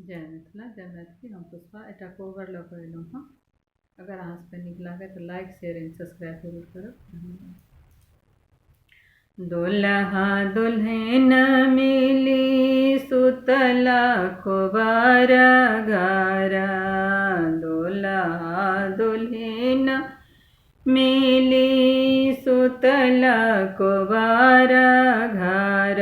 जय मिथिला जय मैथिली। हम पुष्पा एटा कोवर लऽ कऽ एलहुँ हँ। अगर अहाँसभके नीक लागय तऽ लाइक शेयर एंड सब्सक्राइब जरूर करब। धन्यवाद। दुल्हा दुल्हन मिली सुतला कोबर घर, दुल्हा दुल्हन मिली सुतला कोबर घर,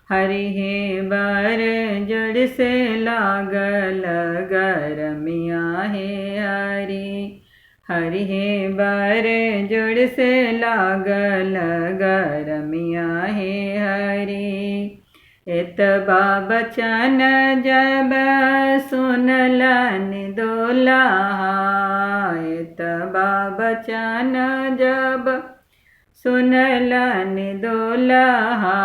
हरिहे बर जड़ से लागल गरमिया हे हरि, हरिहे बर जड़ से लागल गरमिया हे हरि। एतबा बचन जब सुनलन दुल्हा, एतबा बचन जब सुनलन दुल्हा,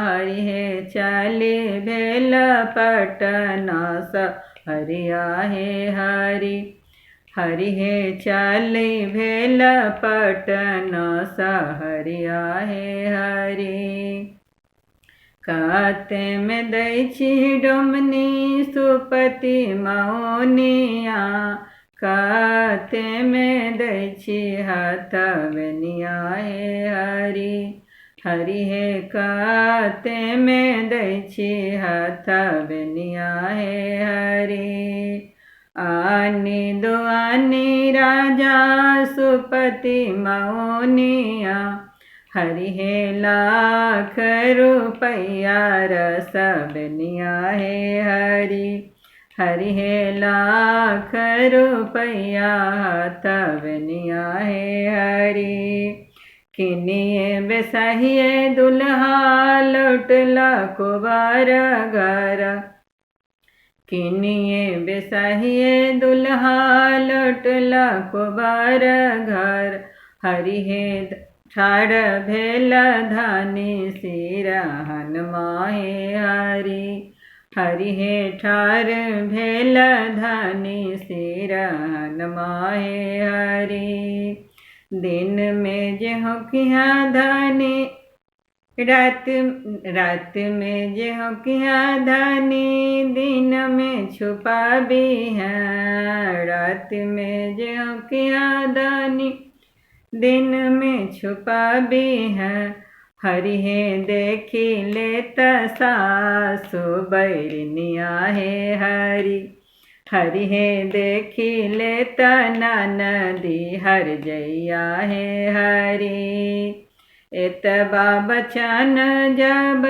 हरिहे चली भेल पटना सहरिया हे हरि, हरिहे चली भेल पटना सहरिया हे हरि। काते में दै छी डोमनी सुपति मौनिया, काते में दै छी हथवनिया हे हरि, हरिहे काते में दै छी हथवनिया हे हरि। आनी दो आनी राजा सुपति मौनिया, हरिहे लाख रुपया रसवनिया हे हरि, हरिहे लाख रुपया हथवनिया हे हरि। किनिए बेसाहिए दुल्हा लौटला कोबर घर, किनिए बेसाहिए दुल्हा लौटला कोबर घर, हरिहे ठाड़ भेल धानी सिरहनमा हे हरि, हरिहे ठाड़ भेल धानी सिरहनमा हे हरि। दिन में जे होकिया धानी, रात में जे होकिया धानी, दिन में छुपाबी है, रात में जे होकिया धानी, दिन में छुपाबी है, हरिहे देखी लेता सासु बैरनिया हे हरि, हरिहे देखी लेता ननदी हरजैया हे हरि। एतबा बचन जब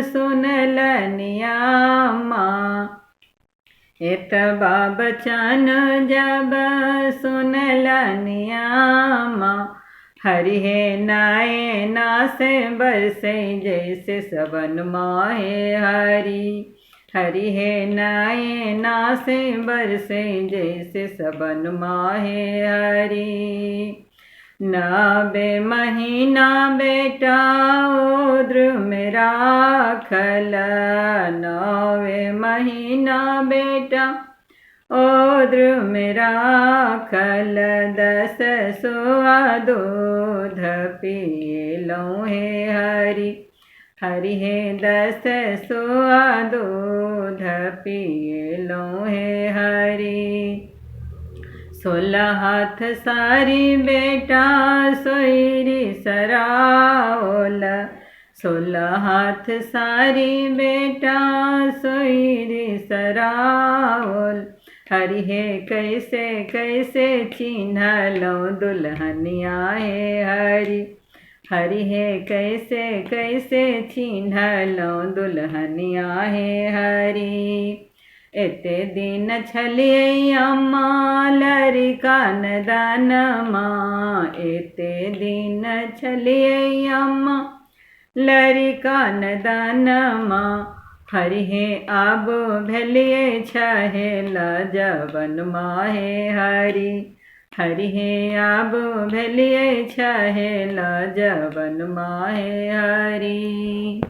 सुनलनिया माँ, एतबा बचन जब सुनलनिया माँ, हरिहे नयना से बरसे जैसे सबनमा हे हरि, हरिहे नयना से बरसे जैसे सबनमा हे हरि। नबे महीना बेटा उद्र में राखल, नवे महीना बेटा उद्र में राखल, 10 सुआ दूध पियलौं हे हरि, हरिहे 10 सुआ दूध पियलौं हे हरि। 16 हाथ सारी बेटा सोयरी सराओल, 16 हाथ सारी बेटा सोयरी सराओल, हरिहे कैसे कैसे चिन्हलौं दुल्हनिया हे हरि, हरिहे कैसे कैसे चिन्हलौं दुल्हनिया हे हरि। एते दिन छलियै अम्मा लरिका नदनमा, एते दिन छलियै अम्मा लरिका नदनमा, हरिहे आब भेलियै छहेला जवनमा हे हरि, हरिहे आब भेलियै छहेला जवनमा हे हरि।